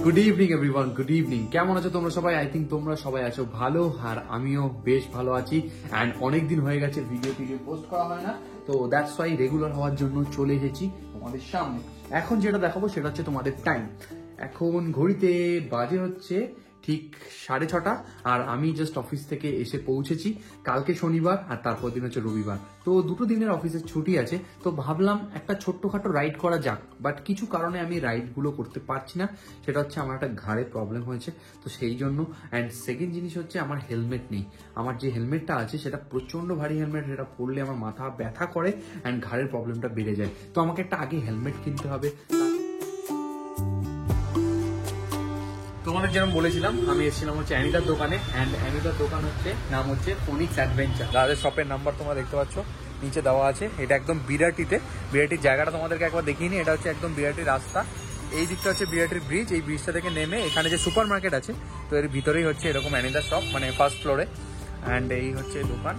Good evening everyone, good evening. কেমন আছো তোমরা সবাই? আই থিঙ্ক তোমরা সবাই আছো ভালো, আর আমিও বেশ ভালো আছি। অ্যান্ড অনেকদিন হয়ে গেছে ভিডিও পোস্ট করা হয় না, তো দ্যাটস ওয়াই রেগুলার হওয়ার জন্য চলে এসেছি তোমাদের সামনে। এখন যেটা দেখাবো সেটা হচ্ছে তোমাদের টাইম। এখন ঘড়িতে বাজে হচ্ছে ঠিক 6:30, আর আমি জাস্ট অফিস থেকে এসে পৌঁছেছি। কালকে শনিবার আর তারপর দিন হচ্ছে রবিবার, তো দুটো দিনের অফিসের ছুটি আছে। তো ভাবলাম একটা ছোট্টখাটো রাইড করা যাক, বাট কিছু কারণে আমি রাইডগুলো করতে পারছি না। সেটা হচ্ছে আমার একটা ঘাড়ে প্রবলেম হয়েছে, তো সেই জন্য। অ্যান্ড সেকেন্ড জিনিস হচ্ছে আমার হেলমেট নেই। আমার যে হেলমেটটা আছে সেটা প্রচন্ড ভারী হেলমেট, সেটা পরলে আমার মাথা ব্যথা করে অ্যান্ড ঘাড়ের প্রবলেমটা বেড়ে যায়। তো আমাকে একটা আগে হেলমেট কিনতে হবে। তোমাদের যেরকম বলেছিলাম, আমি এসেছিলাম হচ্ছে অ্যানিদার দোকানে। অ্যান্ড অ্যানিদার দোকান হচ্ছে নাম হচ্ছে ফোনিক্স অ্যাডভেঞ্চার। তাদের শপের নাম্বার তোমরা দেখতে পাচ্ছ নিচে দেওয়া আছে। এটা একদম বিরাটিতে। বিরাটির জায়গাটা তোমাদেরকে একবার দেখিয়ে নিই। এটা হচ্ছে একদম বিরাটির রাস্তা। এই দিকটা হচ্ছে বিরাটির ব্রিজ। এই ব্রিজটা থেকে নেমে এখানে যে সুপার মার্কেট আছে, তো এর ভিতরেই হচ্ছে এরকম অ্যানিদার শপ, মানে ফার্স্ট ফ্লোরে। অ্যান্ড এই হচ্ছে দোকান।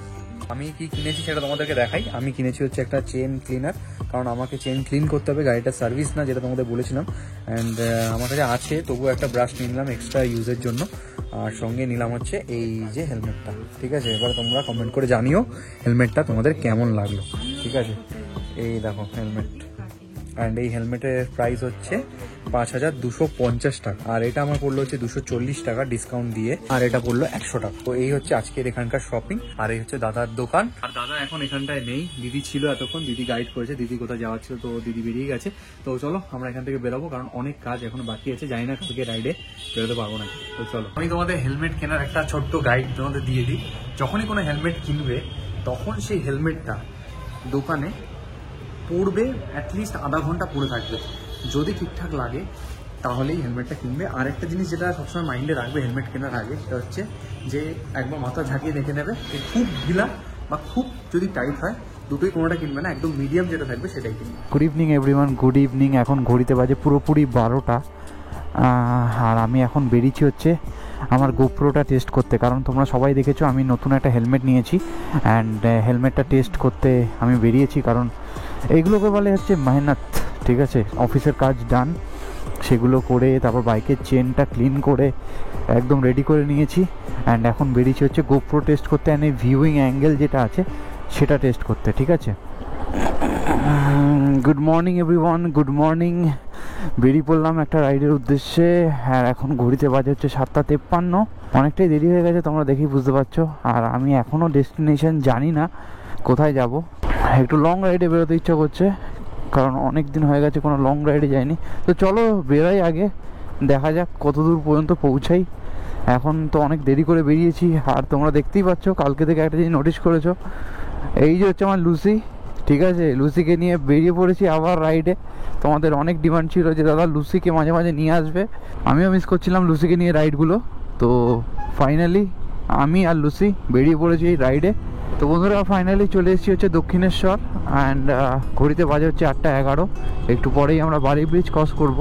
আমি কি কিনেছি সেটা তোমাদেরকে দেখাই। আমি কিনেছি হচ্ছে একটা চেন ক্লিনার, কারণ আমাকে চেন ক্লিন করতে হবে, গাড়িটার সার্ভিস না, যেটা তোমাদের বলেছিলাম। অ্যান্ড আমার কাছে আছে, তবুও একটা ব্রাশ নিলাম এক্সট্রা ইউজের জন্য। আর সঙ্গে নিলাম হচ্ছে এই যে হেলমেটটা। ঠিক আছে, এবার তোমরা কমেন্ট করে জানিও হেলমেটটা তোমাদের কেমন লাগলো। ঠিক আছে, এই দেখো হেলমেট। অ্যান্ড এই হেলমেটের প্রাইস হচ্ছে 5250 টাকা, আর এটা আমার পড়লো হচ্ছে 240 টাকা ডিসকাউন্ট দিয়ে, আর এটা পড়লো 100 টাকা। তো এই হচ্ছে আজকের এখানকার শপিং। আর এই হচ্ছে দাদার দোকান। আর দাদা এখন এখানটায় নেই, দিদি ছিল এতক্ষণ, দিদি গাইড করেছে। দিদি কোথায় যাওয়ার ছিল, তো দিদি বেরিয়ে গেছে। তো চলো আমরা এখান থেকে বেরোবো, কারণ অনেক কাজ এখন বাকি আছে। জানি না কালকে রাইডে বেরোতে পারবো না। তো চলো, আমি তোমাদের হেলমেট কেনার একটা ছোট্ট গাইড তোমাদের দিয়ে দিই। যখনই কোনো হেলমেট কিনবে, তখন সেই হেলমেটটা দোকানে পড়বে, অ্যাটলিস্ট আধা ঘন্টা পরে থাকবে। যদি ঠিকঠাক লাগে তাহলেই হেলমেটটা কিনবে। আর একটা জিনিস যেটা সবসময় মাইন্ডে রাখবে হেলমেট কেনার আগে, সেটা হচ্ছে যে একবার মাথা ঝাঁকিয়ে দেখে নেবে। খুব ঢিলা বা খুব যদি টাইট হয়, দুটোই কোনোটা কিনবে না, একদম মিডিয়াম যেটা থাকবে সেটাই কিনবে। Good evening everyone, good evening. এখন ঘড়িতে বাজে পুরোপুরি 12টা, আর আমি এখন বেরিয়েছি হচ্ছে আমার গোপ্রোটা টেস্ট করতে। কারণ তোমরা সবাই দেখেছো আমি নতুন একটা হেলমেট নিয়েছি, অ্যান্ড হেলমেটটা টেস্ট করতে আমি বেরিয়েছি। কারণ এইগুলোকে বলে হচ্ছে মেহনত। ঠিক আছে, অফিসের কাজ ডান, সেগুলো করে তারপর বাইকের চেনটা ক্লিন করে একদম রেডি করে নিয়েছি। অ্যান্ড এখন বেরিয়েছি হচ্ছে গোপ্রো টেস্ট করতে, অ্যান্ড এই ভিউইং অ্যাঙ্গেল যেটা আছে সেটা টেস্ট করতে। ঠিক আছে, good morning everyone, good morning. বেরিয়ে পড়লাম একটা রাইডের উদ্দেশ্যে। আর এখন ঘড়িতে বাজে হচ্ছে 7:53। অনেকটাই দেরি হয়ে গেছে, তোমরা দেখেই বুঝতে পারছো। আর আমি এখনও ডেস্টিনেশন জানি না কোথায় যাব। একটু লং রাইডে বেরোতে ইচ্ছা করছে, কারণ অনেক দিন হয়ে গেছে কোনো লং রাইডে যাইনি। তো চলো বেরোই আগে, দেখা যাক কত দূর পর্যন্ত পৌঁছাই। এখন তো অনেক দেরি করে বেরিয়েছি। আর তোমরা দেখতেই পাচ্ছ, কালকে থেকে একটা জিনিস নোটিস করেছো, এই যে হচ্ছে আমার লুসি। ঠিক আছে, লুসিকে নিয়ে বেরিয়ে পড়েছি আবার রাইডে। তোমাদের অনেক ডিমান্ড ছিল যে দাদা লুসিকে মাঝে মাঝে নিয়ে আসবে। আমিও মিস করছিলাম লুসিকে নিয়ে রাইডগুলো। তো ফাইনালি আমি আর লুসি বেরিয়ে পড়েছি এই রাইডে। তো বন্ধুরা, ফাইনালি চলে এসেছি হচ্ছে দক্ষিণেশ্বর। অ্যান্ড ঘড়িতে বাজে হচ্ছে 8:11। একটু পরেই আমরা বালি ব্রিজ ক্রস করব।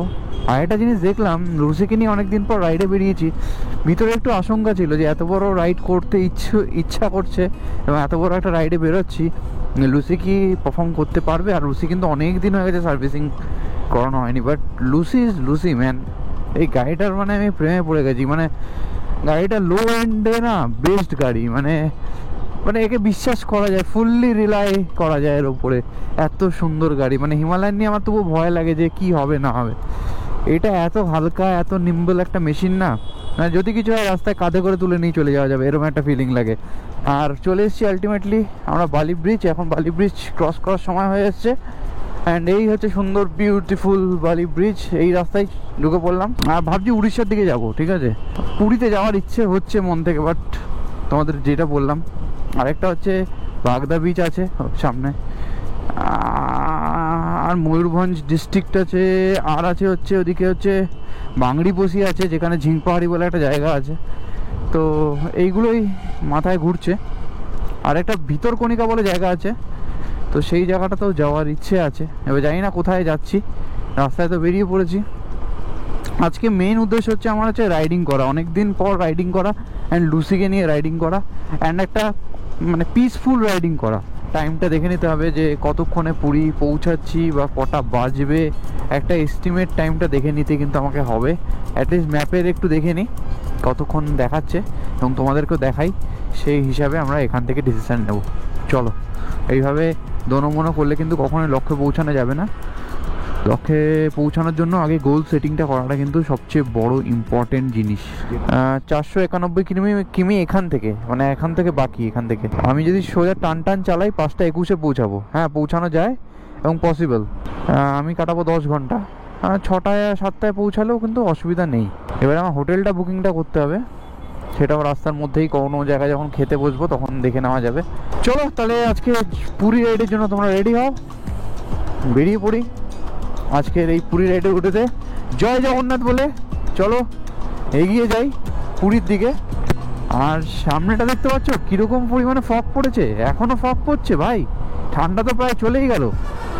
আর একটা জিনিস দেখলাম, লুসিকে নিয়ে অনেকদিন পর রাইডে বেরিয়েছি, ভিতরে একটু আশঙ্কা ছিল যে এত বড় রাইড করতে ইচ্ছা করছে, এবং এত বড় একটা রাইডে বেরোচ্ছি, লুসি কি পারফর্ম করতে পারবে। আর লুসি কিন্তু অনেক দিন হয়ে গেছে সার্ভিসিং করানো হয়নি। But Lucy is Lucy man. এই গাড়িটার মানে আমি প্রেমে পড়ে গেছি। মানে গাড়িটা লো এন্ডে না, বেস্ট গাড়ি। মানে একে বিশ্বাস করা যায়, ফুললি রিলাই করা যায় এর ওপরে। এত সুন্দর গাড়ি। মানে হিমালয়ান নিয়ে আমার তবু ভয় লাগে যে কি হবে না হবে। এটা এত হালকা, এত নিম্বল একটা মেশিন না, মানে যদি কিছু হয় রাস্তায় কাঁধে করে তুলে নিয়ে চলে যাওয়া যাবে, এরকম একটা ফিলিং লাগে। আর চলে এসেছি আলটিমেটলি আমরা বালি ব্রিজ। এখন বালি ব্রিজ ক্রস করার সময় হয়ে এসছে। অ্যান্ড এই হচ্ছে সুন্দর বিউটিফুল বালি ব্রিজ। এই রাস্তায় ঢুকে পড়লাম। আর ভাবছি উড়িষ্যার দিকে যাব। ঠিক আছে, পুরীতে যাওয়ার ইচ্ছে হচ্ছে মন থেকে, বাট তোমাদের যেটা বললাম, আরেকটা হচ্ছে বাগদা বিচ আছে সামনে, আর ময়ূরভঞ্জ ডিস্ট্রিক্ট আছে, আর আছে হচ্ছে ওদিকে হচ্ছে বাংড়িপোষি আছে, যেখানে ঝিংপাহাড়ি বলে একটা জায়গা আছে। তো এইগুলোই মাথায় ঘুরছে। আর একটা ভিতরকণিকা বলে জায়গা আছে, তো সেই জায়গাটাতেও যাওয়ার ইচ্ছে আছে। এবার জানি না কোথায় যাচ্ছি, রাস্তায় তো বেরিয়ে পড়েছি। আজকে মেইন উদ্দেশ্য হচ্ছে আমার হচ্ছে রাইডিং করা, অনেক দিন পর রাইডিং করা, অ্যান্ড লুসিকে নিয়ে রাইডিং করা, অ্যান্ড একটা মানে পিসফুল রাইডিং করা। টাইমটা দেখে নিতে হবে যে কতক্ষণে পুরী পৌঁছাচ্ছি বা কটা বাজবে, একটা এস্টিমেট টাইমটা দেখে নিতে কিন্তু আমাকে হবে। অ্যাটলিস্ট ম্যাপের একটু দেখে নিই কতক্ষণ দেখাচ্ছে এবং তোমাদেরকেও দেখাই, সেই হিসাবে আমরা এখান থেকে ডিসিশান নেব। চলো, এইভাবে দোনোমনো করলে কিন্তু কখনোই লক্ষ্যে পৌঁছানো যাবে না। লক্ষ্যে পৌঁছানোর জন্য আগে গোল সেটিংটা করাটা কিন্তু সবচেয়ে বড় ইম্পর্টেন্ট জিনিস। 491 কিমি এখান থেকে, মানে এখান থেকে বাকি, এখান থেকে আমি যদি সোজা টান চালাই 5টা 21-এ পৌঁছাবো। হ্যাঁ, পৌঁছানো যায় এবং পসিবল। আমি কাটাবো 10 ঘন্টা, 6টায় 7টায় পৌঁছালেও কিন্তু অসুবিধা নেই। এবার আমার হোটেলটা বুকিংটা করতে হবে, সেটাও রাস্তার মধ্যেই কোনো জায়গায় যখন খেতে বসবো তখন দেখে নেওয়া যাবে। চলো তাহলে আজকে পুরী রাইডের জন্য তোমরা রেডি হও, বেরিয়ে পড়ি আজকের এই পুরী রাইডে উঠেতে। জয় জগন্নাথ বলে চলো এগিয়ে যাই পুরীর দিকে। আর সামনেটা দেখতে পাচ্ছ কীরকম পরিমাণে ফগ পড়েছে, এখনও ফগ পড়ছে ভাই, ঠান্ডা তো প্রায় চলেই গেল।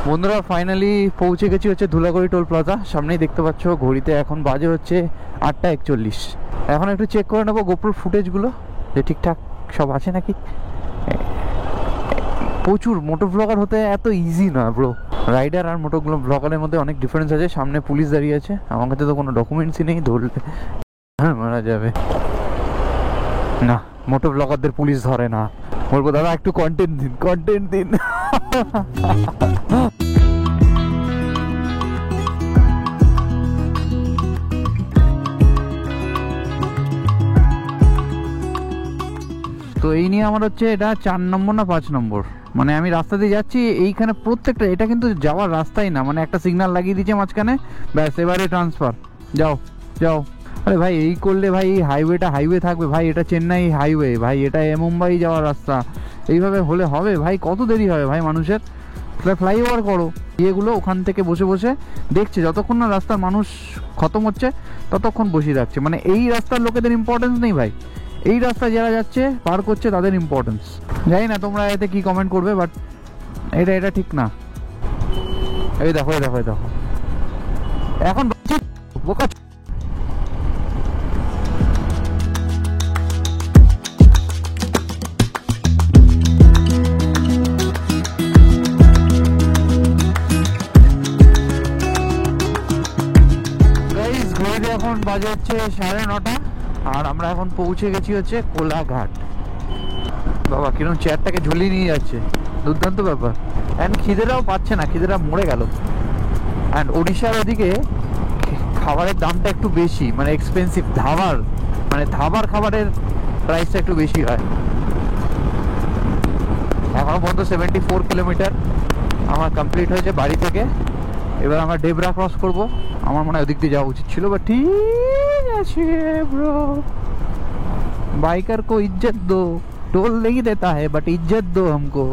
বন্ধুরা ফাইনালি পৌঁছে গেছি হচ্ছে ধুলাগড়ি টোল প্লাজা। সামনেই দেখতে পাচ্ছ ঘড়িতে এখন বাজে হচ্ছে 8টা 41। এখন একটু চেক করে নেবো গোপ্রোর ফুটেজগুলো যে ঠিকঠাক সব আছে নাকি। প্রচুর মোটো ব্লগার হতে এত ইজি না ব্রো। রাইডার আর মোটো ব্লগারের মধ্যে অনেক ডিফারেন্স আছে। সামনে পুলিশ দাঁড়িয়ে আছে, আমার কাছে তো কোনো ডকুমেন্টসই নেই, ধরলে হ্যাঁ মারা যাবে। না, মোটো ব্লগারদের পুলিশ ধরে না। বলবো দাদা একটু কন্টেন্ট দিন, কন্টেন্ট দিন। তো এই নিয়ে আমার হচ্ছে এটা 4 নম্বর না 5 নম্বর, মানে আমি রাস্তা দিয়ে যাচ্ছি, এইখানে প্রত্যেকটা, এটা কিন্তু যাওয়ার রাস্তাই না, মানে একটা সিগন্যাল লাগিয়ে দিয়েছে মাঝখানে, ব্যাস এবারে ট্রান্সফার, যাও যাও। আরে ভাই এই করলে ভাই এই হাইওয়েটা হাইওয়ে থাকবে ভাই, এটা চেন্নাই হাইওয়ে ভাই, এটা মুম্বাই যাওয়ার রাস্তা, এইভাবে হলে হবে ভাই? কত দেরি হবে ভাই মানুষের? ফ্লাইওভার করো। ইয়েগুলো ওখান থেকে বসে বসে দেখছে, যতক্ষণ না রাস্তার মানুষ খতম হচ্ছে ততক্ষণ বসিয়ে রাখছে। মানে এই রাস্তার লোকেদের ইম্পর্টেন্স নেই ভাই, এই রাস্তা যারা যাচ্ছে পার করছে তাদের ইম্পর্টেন্স। জানি না তোমরা এতে কি কমেন্ট করবে, বাট এটা ঠিক না। এই দেখো এই দেখো এই দেখো, এখন বোকা। এখন বাজে হচ্ছে 9:30 আর আমরা এখন পৌঁছে গেছি হচ্ছে কোলাঘাট। বাবা কিরকম চেয়ারটাকে ঝুলিয়ে নিয়ে যাচ্ছে, দুর্দান্ত ব্যাপার। অ্যান্ড খিদেরাও পাচ্ছে না, খিদেরা মরে গেল। অ্যান্ড ওড়িশার ওদিকে খাবারের দামটা একটু বেশি, মানে এক্সপেন্সিভ। ধাবার খাবারের প্রাইসটা একটু বেশি হয়। এখনো পর্যন্ত 74 কিলোমিটার আমার কমপ্লিট হয়েছে বাড়ি থেকে। এবার আমরা ডেবরা ক্রস করব। আমার মনে হয় ওদিক দিয়ে যাওয়া উচিত ছিল, বাট ঠিক আছে ব্রো, बाइकर को इज्जत दो, टोल नहीं देता है बट इज्जत दो हमको।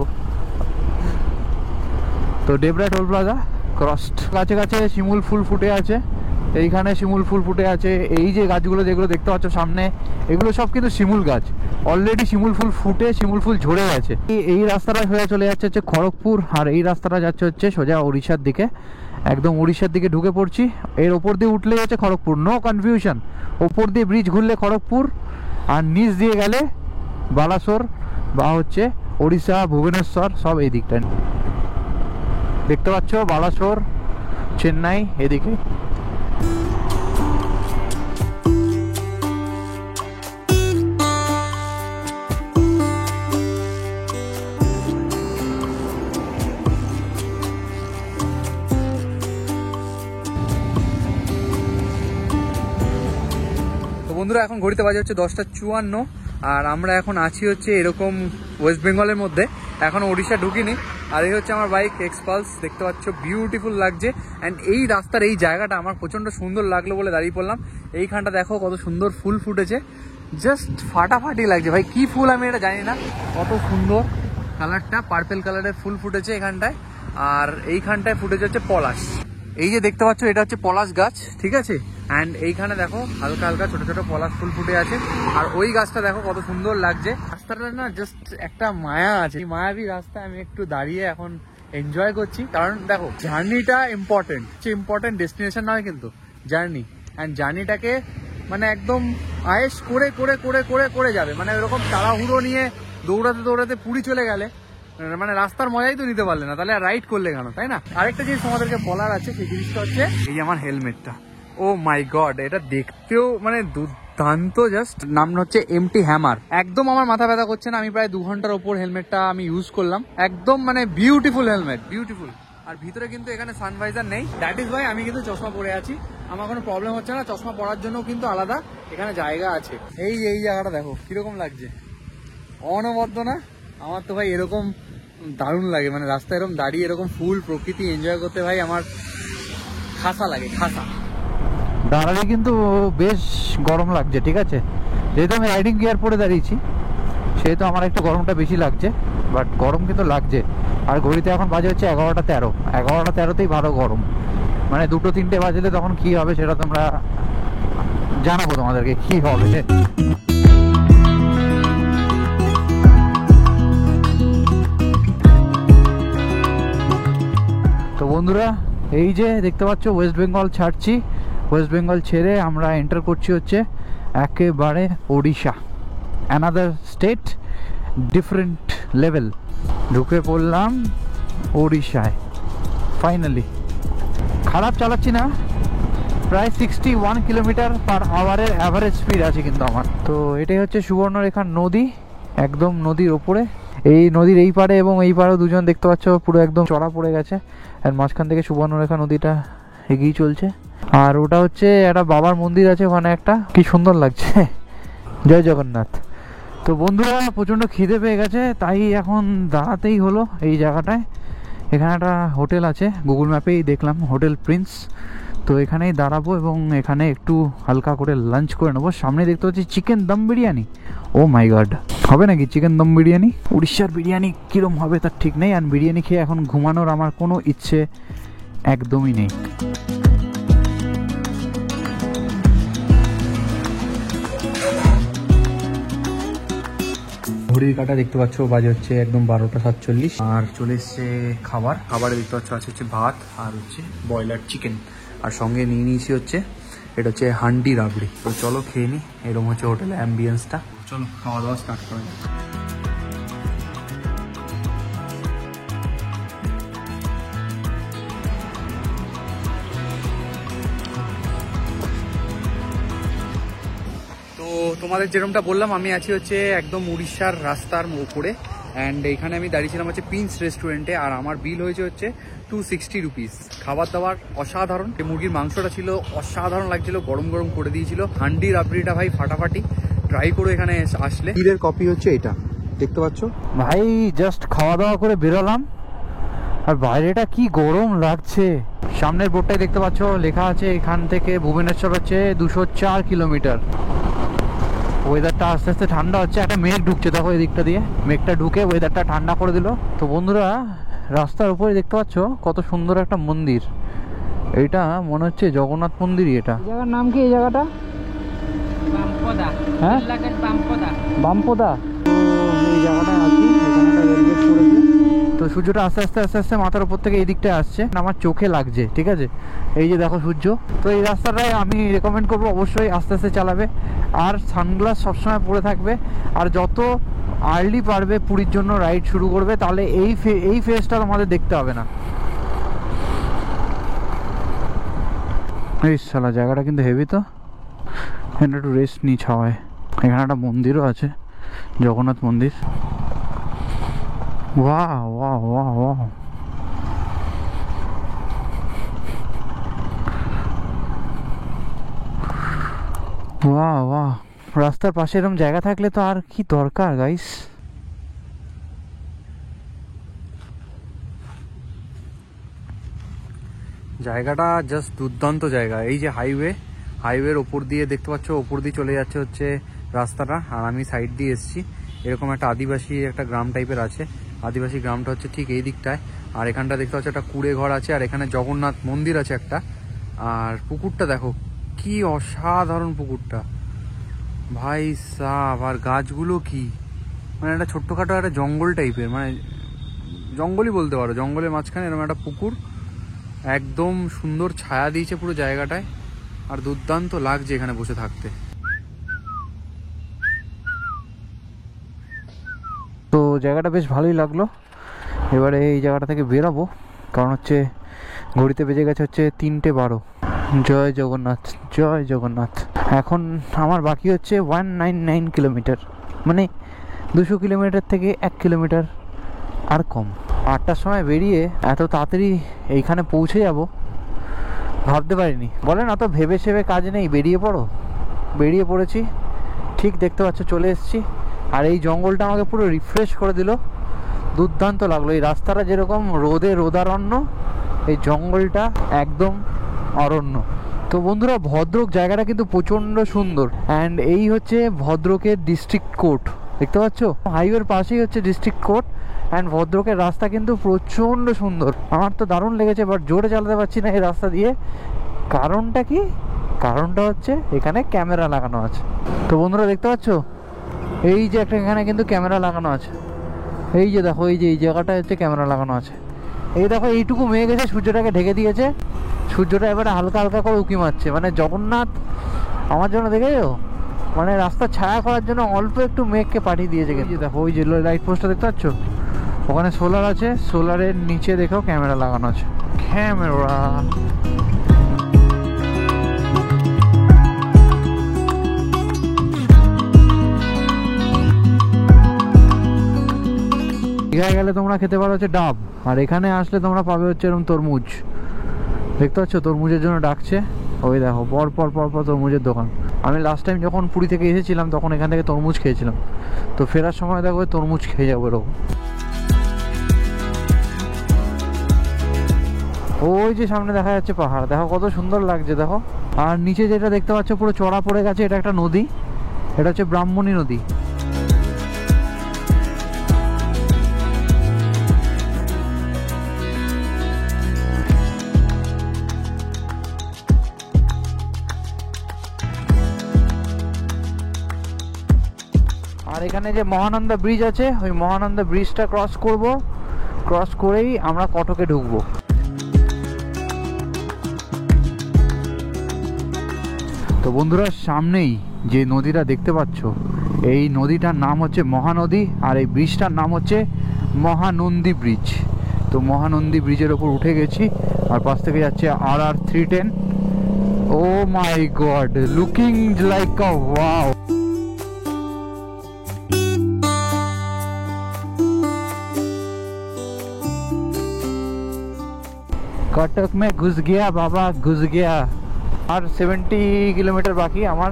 তো ডেবরা টোল প্লাজা ক্রসড। কাছে কাছে শিমুল ফুল ফুটে আছে, এইখানে শিমুল ফুল ফুটে আছে। এই যে গাছগুলো যেগুলো দেখতে পাচ্ছ সামনে, এগুলো সব কিন্তু শিমুল গাছ। অলরেডি শিমুল ফুল ফুটে শিমুল ফুল ঝরে গেছে। এই রাস্তাটা হয়ে চলে যাচ্ছে হচ্ছে খড়গপুর, আর এই রাস্তাটা যাচ্ছে হচ্ছে সোজা উড়িষ্যার দিকে। একদম উড়িষ্যার দিকে ঢুকে পড়ছি। এর ওপর দিয়ে উঠলেই হচ্ছে খড়গপুর, নো কনফিউশন। ওপর দিয়ে ব্রিজ ঘুরলে খড়গপুর, আর নিচ দিয়ে গেলে বালাসোর বা হচ্ছে ওড়িশা ভুবনেশ্বর, সব এই দিকটা দেখতে পাচ্ছ। বালাসোর, চেন্নাই এদিকে। বন্ধুরা এখন ঘড়িতে বাজে হচ্ছে 10:54 আর আমরা এখন আছি হচ্ছে এরকম ওয়েস্ট বেঙ্গলের মধ্যে, এখন ওড়িশা ঢুকিনি। আর এই হচ্ছে আমার বাইক এক্সপালস, দেখতে পাচ্ছ বিউটিফুল লাগছে। অ্যান্ড এই রাস্তার এই জায়গাটা আমার প্রচণ্ড সুন্দর লাগলো বলে দাঁড়িয়ে পড়লাম। এইখানটা দেখো কত সুন্দর ফুল ফুটেছে, জাস্ট ফাটাফাটি লাগছে ভাই। কি ফুল আমি এটা জানি না, কত সুন্দর কালারটা, পার্পেল কালারের ফুল ফুটেছে এখানটায়। আর এইখানটায় ফুটেছে হচ্ছে পলাশ। এই যে দেখতে পাচ্ছ এটা হচ্ছে পলাশ গাছ, ঠিক আছে। অ্যান্ড এইখানে দেখো হালকা হালকা ছোট ছোট পলাশ ফুল ফুটে আছে। আর ওই গাছটা দেখো কত সুন্দর লাগছে। রাস্তাটা না জাস্ট একটা মায়া আছে, এই মায়াবী রাস্তায় আমি একটু দাঁড়িয়ে এখন এনজয় করছি। কারণ দেখো জার্নিটা ইম্পর্টেন্ট ডেস্টিনেশন নয় কিন্তু জার্নি। অ্যান্ড জার্নিটাকে মানে একদম আয়েশ করে করে করে করে করে যাবে, মানে এরকম তাড়াহুড়ো নিয়ে দৌড়াতে দৌড়াতে পুরী চলে গেলে মানে রাস্তার মজাই তো নিতে পারলে না, তাহলে আর রাইড করলে কেন, তাই না? আরেকটা জিনিস তোমাদেরকে বলার আছে, সেই জিনিসটা হচ্ছে এই আমার হেলমেটটা। ও মাই গড, এটা দেখতেও মানে দুর্দান্ত, জাস্ট নাম হচ্ছে এমটি হ্যামার। একদম আমার মাথা ব্যথা করছে না, আমি প্রায় 2 ঘন্টার ওপর হেলমেটটা আমি ইউজ করলাম, একদম মানে বিউটিফুল হেলমেট, বিউটিফুল। আর ভিতরে কিন্তু এখানে সানভাইজার নেই, দ্যাট ইজ ওয়াই আমি কিন্তু চশমা পরে আছি, আমার কোনো প্রবলেম হচ্ছে না। চশমা পরার জন্য কিন্তু আলাদা এখানে জায়গা আছে। এই জায়গাটা দেখো কিরকম লাগছে, অনবদ্য না? আমার তো ভাই এরকম দারুণ লাগে, মানে রাস্তায় এরকম দাঁড়িয়ে এরকম ফুল প্রকৃতি এনজয় করতে ভাই আমার খাসা লাগে, খাসা। দাঁড়ালে কিন্তু বেশ গরম লাগছে, ঠিক আছে? যেহেতু আমি রাইডিং গিয়ার পরে দাঁড়িয়েছি সেহেতু আমার একটু গরমটা বেশি লাগছে, বাট গরম কিন্তু লাগছে। আর ঘড়িতে এখন বাজে হচ্ছে 11টা 13, 11টা 13তেই ভালো গরম, মানে 2টো 3টে বাজলে তখন কি হবে সেটা তোমরা জানাবো তোমাদেরকে কি হবে। তো বন্ধুরা, এই যে দেখতে পাচ্ছ ওয়েস্ট বেঙ্গল ছাড়ছি, ওয়েস্ট বেঙ্গল ছেড়ে আমরা এন্টার করছি হচ্ছে একেবারে Odisha, another state, different level. ঢুকে পড়লাম ওড়িশায় ফাইনালি। খারাপ চালাচ্ছি না, প্রায় 61 কিলোমিটার পার আওয়ারের অ্যাভারেজ স্পিড আছে কিন্তু আমার। তো এটাই হচ্ছে সুবর্ণরেখার নদী, একদম নদীর ওপরে। এই নদীর এই পারে এবং এই পারেও দুজন দেখতে পাচ্ছ পুরো একদম চড়া পড়ে গেছে, আর মাঝখান থেকে সুবর্ণরেখা নদীটা এগিয়ে চলছে। আর ওটা হচ্ছে একটা বাবার মন্দির আছে ওখানে একটা, কি সুন্দর লাগছে। জয় জগন্নাথ। তো বন্ধুরা, প্রচণ্ড খিদে পেয়ে গেছে, তাই এখন দাঁড়াতেই হলো এই জায়গাটায়। এখানে একটা হোটেল আছে, গুগল ম্যাপেই দেখলাম হোটেল প্রিন্স। তো এখানেই দাঁড়াবো এবং এখানে একটু হালকা করে লাঞ্চ করে নেবো। সামনে দেখতে পাচ্ছি chicken dum biryani. O my god, হবে নাকি চিকেন দম বিরিয়ানি? উড়িষ্যার বিরিয়ানি কীরকম হবে তার ঠিক নেই। আর বিরিয়ানি খেয়ে এখন ঘুমানোর আমার কোনো ইচ্ছে একদমই নেই। ঘড়ির কাঁটা দেখতে পাচ্ছ বাজে হচ্ছে একদম 12টা 47, আর চলে এসছে খাবারে দেখতে পাচ্ছ আছে হচ্ছে ভাত আর হচ্ছে ব্রয়লার চিকেন, আর সঙ্গে নিয়ে নিয়েছি হচ্ছে এটা হচ্ছে হান্ডি রাবড়ি। তো চলো খেয়ে নিই, এরকম হচ্ছে হোটেলের অ্যাম্বিয়েন্সটা। চলো খাওয়া দাওয়া স্টার্ট করা যাক। তো তোমাদের যেরকমটা বললাম, আমি আছি হচ্ছে একদম উড়িষ্যার রাস্তার উপরে, অ্যান্ড এইখানে আমি দাঁড়িয়েছিলাম হচ্ছে প্রিন্স রেস্টুরেন্টে, আর আমার বিল হয়েছে হচ্ছে 260 রুপিস। খাবার দাবার অসাধারণ, মুরগির মাংসটা ছিল অসাধারণ লাগছিল, গরম গরম করে দিয়েছিল। হান্ডি রাবড়িটা ভাই ফাটাফাটি, ট্রাই করো এখানে আসলে। ক্ষীরের কপি হচ্ছে এটা, দেখতে পাচ্ছ ভাই। জাস্ট খাওয়া দাওয়া করে বেরোলাম, আর বাইরেটা কি গরম লাগছে। সামনের বোর্ডটাই দেখতে পাচ্ছ, লেখা আছে এখান থেকে ভুবনেশ্বর হচ্ছে 204 কিলোমিটার। ওয়েদারটা আস্তে আস্তে ঠান্ডা হচ্ছে, একটা মেঘ ঢুকছে দেখো এদিকটা দিয়ে, মেঘটা ঢুকে ওয়েদারটা ঠান্ডা করে দিল। তো বন্ধুরা, রাস্তার উপরে দেখতে পাচ্ছ কত সুন্দর একটা মন্দির, এইটা মনে হচ্ছে জগন্নাথ মন্দিরই। এটা জায়গার নাম কি? এই জায়গাটা বামপদা। হ্যাঁ, বামপদা। তো এই জায়গাটায় আছি, এখানে একটা রেলগেট করেছে। তো সূর্যটা আস্তে আস্তে আস্তে আস্তে মাথার উপর থেকে এই দিকটায় আসছে, আমার চোখে লাগছে, ঠিক আছে? এই যে দেখো সূর্য। তো এই রাস্তাটায় আমি রেকমেন্ড করবো অবশ্যই আস্তে আস্তে চালাবে, আর সানগ্লাস সবসময় পরে থাকবে। আর যত আর্লি পারবে পুরীর জন্য রাইড শুরু করবে, তাহলে এই ফেজটা তোমাদের দেখতে হবে না। এই শালা জায়গাটা কিন্তু হেভি। তো এখানে একটু রেস্ট নিই ছাওয়ায়। এখানে একটা মন্দিরও আছে, জগন্নাথ মন্দির। Wow wow wow wow. Wow wow, রাস্তার পাশে এরকম জায়গা থাকলে তো আর কি দরকার গাইস। জায়গাটা জাস্ট দুর্দান্ত জায়গা। এই যে হাইওয়ের ওপর দিয়ে দেখতে পাচ্ছ, ওপর দিয়ে চলে যাচ্ছে হচ্ছে রাস্তাটা, আর আমি সাইড দিয়ে এসেছি। এরকম একটা আদিবাসী একটা গ্রাম টাইপের আছে, আদিবাসী গ্রামটা হচ্ছে ঠিক এই দিকটায়। আর এখানটা দেখতে পাচ্ছ একটা কুড়ে ঘর আছে, আর এখানে জগন্নাথ মন্দির আছে একটা। আর পুকুরটা দেখো কি অসাধারণ পুকুরটা ভাই সাব। আর গাছগুলো কি, মানে একটা ছোট্টখাটো একটা জঙ্গল টাইপের, মানে জঙ্গলই বলতে পারো, জঙ্গলের মাঝখানে এরকম একটা পুকুর, একদম সুন্দর ছায়া দিয়েছে পুরো জায়গাটায়, আর দুর্দান্ত লাগছে এখানে বসে থাকতে। তো জায়গাটা বেশ ভালোই লাগলো। এবারে এই জায়গাটা থেকে বেরাবো, কারণ হচ্ছে ঘড়িতে বেজে গেছে হচ্ছে 3:12। জয় জগন্নাথ, জয় জগন্নাথ। এখন আমার বাকি হচ্ছে 199 কিলোমিটার, মানে 200 কিলোমিটার থেকে 1 কিলোমিটার আর কম। 8টার সময় বেরিয়ে এত তাড়াতাড়ি এইখানে পৌঁছে যাব ভাবতে পারিনি। বলেন অত ভেবে সেবে কাজ নেই, বেরিয়ে পড়ো। বেরিয়ে পড়েছি, ঠিক দেখতে পাচ্ছ চলে এসেছি। আর এই জঙ্গলটা আমাকে পুরো রিফ্রেশ করে দিল, দুর্দান্ত লাগলো। এই রাস্তাটা যেরকম রোদে রোদারণ্য, এই জঙ্গলটা একদম অরণ্য। তো বন্ধুরা, ভদ্রক জায়গাটা কিন্তু প্রচণ্ড সুন্দর। অ্যান্ড এই হচ্ছে ভদ্রকের ডিস্ট্রিক্ট কোর্ট, দেখতে পাচ্ছ হাইওয়ের পাশেই হচ্ছে ডিস্ট্রিক্ট কোর্ট। অ্যান্ড ভদ্রকের রাস্তা কিন্তু প্রচণ্ড সুন্দর, আমার তো দারুণ লেগেছে। বাট জোরে চালাতে পারছি না এই রাস্তা দিয়ে। কারণটা কি? কারণটা হচ্ছে এখানে ক্যামেরা লাগানো আছে। তো বন্ধুরা দেখতে পাচ্ছ, এই যে একটা এখানে কিন্তু ক্যামেরা লাগানো আছে। এই যে দেখো, এই যে এই জায়গাটা হচ্ছে ক্যামেরা লাগানো আছে। এই দেখো এইটুকু মেঘ এসে সূর্যটাকে ঢেকে দিয়েছে। সূর্যটা এবারে হালকা হালকা করে উঁকি মারছে, মানে জগন্নাথ আমার জন্য দেখেছো, মানে রাস্তা ছায়া করার জন্য অল্প একটু মেঘকে পাঠিয়ে দিয়েছে। কিন্তু দেখো ওই যে লাইট পোস্টটা দেখতে পাচ্ছ, ওখানে সোলার আছে, সোলারের নিচে দেখো ক্যামেরা লাগানো আছে। ক্যামেরা দীঘায় গেলে তোমরা খেতে পারো হচ্ছে ডাব, আর এখানে আসলে তোমরা পাবে হচ্ছে এরকম তরমুজ। দেখতে পাচ্ছ তরমুজের জন্য ডাকছে। ওই দেখো পর পর পর পর তরমুজের দোকান। আমি লাস্ট টাইম যখন পুরী থেকে এসেছিলাম তখন এখান থেকে তরমুজ খেয়েছিলাম। তো ফেরার সময় দেখো তরমুজ খেয়ে যাবো এরকম। ওই যে সামনে দেখা যাচ্ছে পাহাড়, দেখো কত সুন্দর লাগছে দেখো। আর নিচে যেটা দেখতে পাচ্ছ পুরো চড়া পড়ে গেছে, এটা একটা নদী, এটা হচ্ছে ব্রাহ্মণী নদী। আর এখানে যে মহানন্দা ব্রিজ আছে, ওই মহানন্দা ব্রিজটা ক্রস করব, ক্রস করেই আমরা কটকে ঢুকবো। তো বন্ধুরা, সামনেই যে নদীটা দেখতে পাচ্ছ, এই নদীটার নাম হচ্ছে মহানদী, আর এই ব্রিজটার নাম হচ্ছে মহানন্দী ব্রিজ। তো মহানন্দী ব্রিজের ওপর উঠে গেছি, আর পাশ থেকে যাচ্ছে RR310। Oh my god, looking like a wow. Cuttack में घुस गया बाबा, घुस गया। আর 70 কিলোমিটার বাকি আমার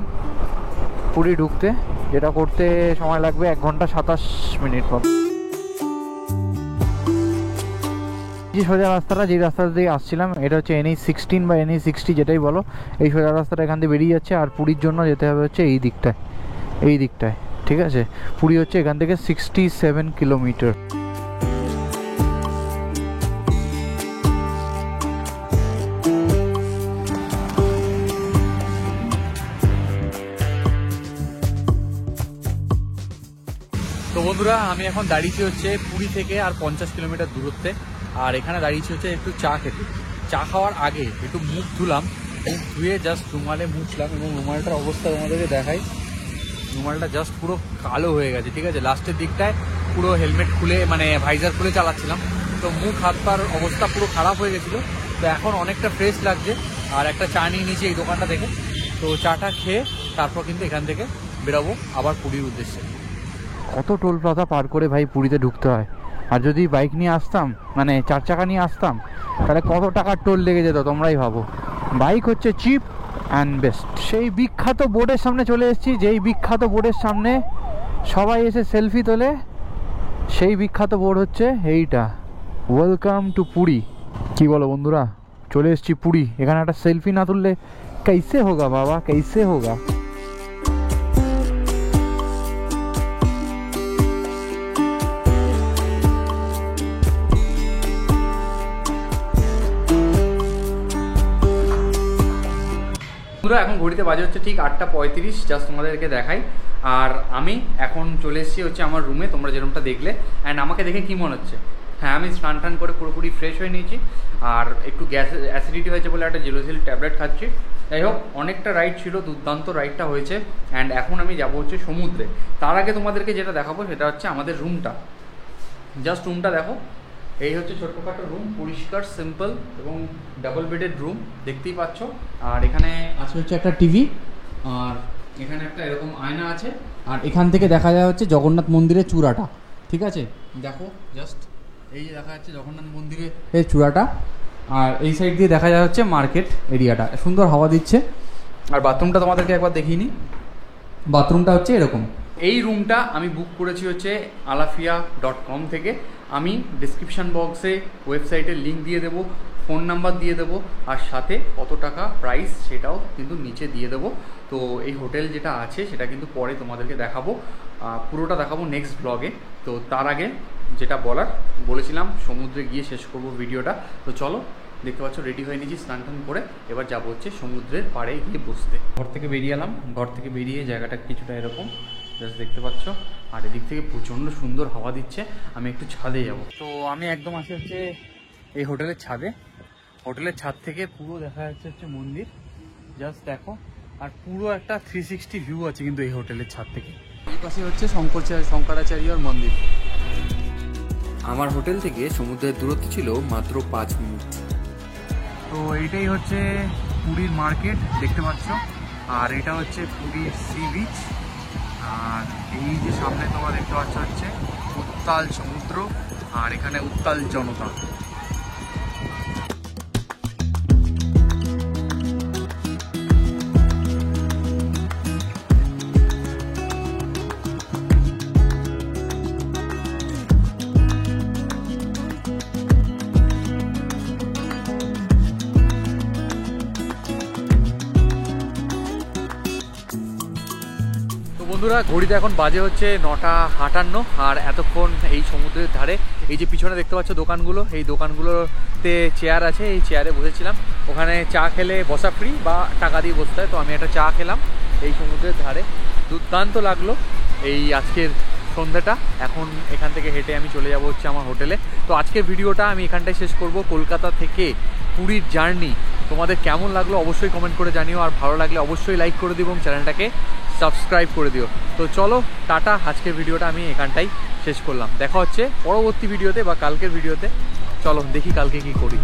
পুরী ঢুকতে, যেটা করতে সময় লাগবে 1 ঘন্টা 27 মিনিট। যে সোজা রাস্তাটা, যে রাস্তা দিয়ে আসছিলাম, এটা হচ্ছে NH16 বা NH60 যেটাই বলো। এই সোজা রাস্তাটা এখান থেকে বেরিয়ে যাচ্ছে, আর পুরীর জন্য যেতে হবে হচ্ছে এই দিকটায়, এই দিকটায়। ঠিক আছে, পুরী হচ্ছে এখান থেকে 67 কিলোমিটার। তো বন্ধুরা, আমি এখন দাঁড়িয়েছি হচ্ছে পুরী থেকে আর 50 কিলোমিটার দূরত্বে। আর এখানে দাঁড়িয়েছি হচ্ছে একটু চা খেতে। চা খাওয়ার আগে একটু মুখ ধুলাম, মুখ ধুয়ে জাস্ট রুমালে মুছলাম, এবং রুমালটার অবস্থা তোমাদেরকে দেখাই। রুমালটা জাস্ট পুরো কালো হয়ে গেছে। ঠিক আছে, লাস্টের দিকটায় পুরো হেলমেট খুলে, মানে ভাইজার খুলে চালাচ্ছিলাম, তো মুখ হাত পার অবস্থা পুরো খারাপ হয়ে গেছিলো। তো এখন অনেকটা ফ্রেশ লাগছে। আর একটা চা নিয়ে নিয়েছি এই দোকানটা থেকে। তো চাটা খেয়ে তারপর কিন্তু এখান থেকে বেরোবো আবার পুরীর উদ্দেশ্যে। কত টোল প্লাজা পার করে ভাই পুরীতে ঢুকতে হয়। আর যদি বাইক নিয়ে আসতাম, মানে 4 চাকা নিয়ে আসতাম, তাহলে কত টাকার টোল লেগে যেত তোমরাই ভাবো। বাইক হচ্ছে চিপ অ্যান্ড বেস্ট। সেই বিখ্যাত বোর্ডের সামনে চলে এসেছি, যেই বিখ্যাত বোর্ডের সামনে সবাই এসে সেলফি তোলে। সেই বিখ্যাত বোর্ড হচ্ছে এইটা, ওয়েলকাম টু পুরী। কি বলো বন্ধুরা, চলে এসেছি পুরী। এখানে একটা সেলফি না তুললে कैसे होगा বাবা, कैसे होगा। এখন ঘড়িতে বাজে হচ্ছে ঠিক 8:35, জাস্ট তোমাদেরকে দেখাই। আর আমি এখন চলে এসেছি হচ্ছে আমার রুমে, তোমরা যেরকমটা দেখলে। অ্যান্ড আমাকে দেখে কি মনে হচ্ছে? হ্যাঁ, আমি স্নান টান করে পুরোপুরি ফ্রেশ হয়ে নিয়েছি, আর একটু গ্যাস অ্যাসিডিটি হয়েছে বলে একটা জেলোসিল ট্যাবলেট খাচ্ছি। যাই হোক, অনেকটা রাইড ছিল, দুর্দান্ত রাইডটা হয়েছে। অ্যান্ড এখন আমি যাবো হচ্ছে সমুদ্রে। তার আগে তোমাদেরকে যেটা দেখাবো সেটা হচ্ছে আমাদের রুমটা। জাস্ট রুমটা দেখো, এই হচ্ছে ছোট্টখাটো রুম, পরিষ্কার সিম্পল এবং ডাবল বেডেড রুম দেখতেই পাচ্ছ। আর এখানে আছে হচ্ছে একটা টিভি, আর এখানে একটা এরকম আয়না আছে, আর এখান থেকে দেখা যায় হচ্ছে জগন্নাথ মন্দিরের চূড়াটা। ঠিক আছে, দেখো জাস্ট এই যে দেখা যাচ্ছে জগন্নাথ মন্দিরের এই চূড়াটা, আর এই সাইড দিয়ে দেখা যায় হচ্ছে মার্কেট এরিয়াটা, সুন্দর হাওয়া দিচ্ছে। আর বাথরুমটা তোমাদেরকে একবার দেখিয়ে নিই। বাথরুমটা হচ্ছে এরকম। এই রুমটা আমি বুক করেছি হচ্ছে alafia.com থেকে। আমি ডিসক্রিপশান বক্সে ওয়েবসাইটের লিঙ্ক দিয়ে দেবো, ফোন নাম্বার দিয়ে দেবো, আর সাথে কত টাকা প্রাইস সেটাও কিন্তু নিচে দিয়ে দেবো। তো এই হোটেল যেটা আছে সেটা কিন্তু পরে তোমাদেরকে দেখাবো, পুরোটা দেখাবো নেক্সট ব্লগে। তো তার আগে যেটা বলেছিলাম সমুদ্রে গিয়ে শেষ করব ভিডিওটা। তো চলো, দেখতে পাচ্ছ রেডি হয়ে নিয়েছি স্নান টান করে, এবার যাবো হচ্ছে সমুদ্রের পাড়ে গিয়ে বসতে। ঘর থেকে বেরিয়ে এলাম, ঘর থেকে বেরিয়ে জায়গাটা কিছুটা এরকম জাস্ট দেখতে পাচ্ছ, আর এদিক থেকে প্রচণ্ড সুন্দর হাওয়া দিচ্ছে। আমি একটু ছাদে যাব। তো আমি একদম আসি হচ্ছে এই হোটেলের ছাদে। হোটেলের ছাদ থেকে পুরো দেখা যাচ্ছে হচ্ছে মন্দির, জাস্ট দেখো। আর পুরো একটা 360 ভিউ আছে কিন্তু এই হোটেলের ছাদ থেকে। এই পাশে হচ্ছে শঙ্করাচার্যর মন্দির। আমার হোটেল থেকে সমুদ্রের দূরত্ব ছিল মাত্র 5 মিনিট। তো এইটাই হচ্ছে পুরীর মার্কেট দেখতে পাচ্ছ, আর এটা হচ্ছে পুরীর সি বিচ। আর এই যে সামনে তোমরা দেখতে পাচ্ছ হচ্ছে উত্তাল সমুদ্র, আর এখানে উত্তাল জনতা। বন্ধুরা, ঘড়িতে এখন বাজে হচ্ছে 9:58, আর এতক্ষণ এই সমুদ্রের ধারে এই যে পিছনে দেখতে পাচ্ছ দোকানগুলো, এই দোকানগুলোতে চেয়ার আছে, এই চেয়ারে বসেছিলাম। ওখানে চা খেলে বসা ফ্রি বা টাকা দিয়ে বসতে হয়। তো আমি একটা চা খেলাম এই সমুদ্রের ধারে, দুর্দান্ত লাগলো এই আজকের সন্ধ্যাটা। এখন এখান থেকে হেঁটে আমি চলে যাব হচ্ছে আমার হোটেলে। তো আজকের ভিডিওটা আমি এখানটায় শেষ করব। কলকাতা থেকে পুরীর জার্নি তোমাদের কেমন লাগলো অবশ্যই কমেন্ট করে জানিও, আর ভালো লাগলে অবশ্যই লাইক করে দিও এবং চ্যানেলটাকে সাবস্ক্রাইব করে দিও। তো চলো টাটা, আজকের ভিডিওটা আমি এখানটাই শেষ করলাম। দেখা হচ্ছে পরবর্তী ভিডিওতে বা কালকের ভিডিওতে। চলো দেখি কালকে কি করি।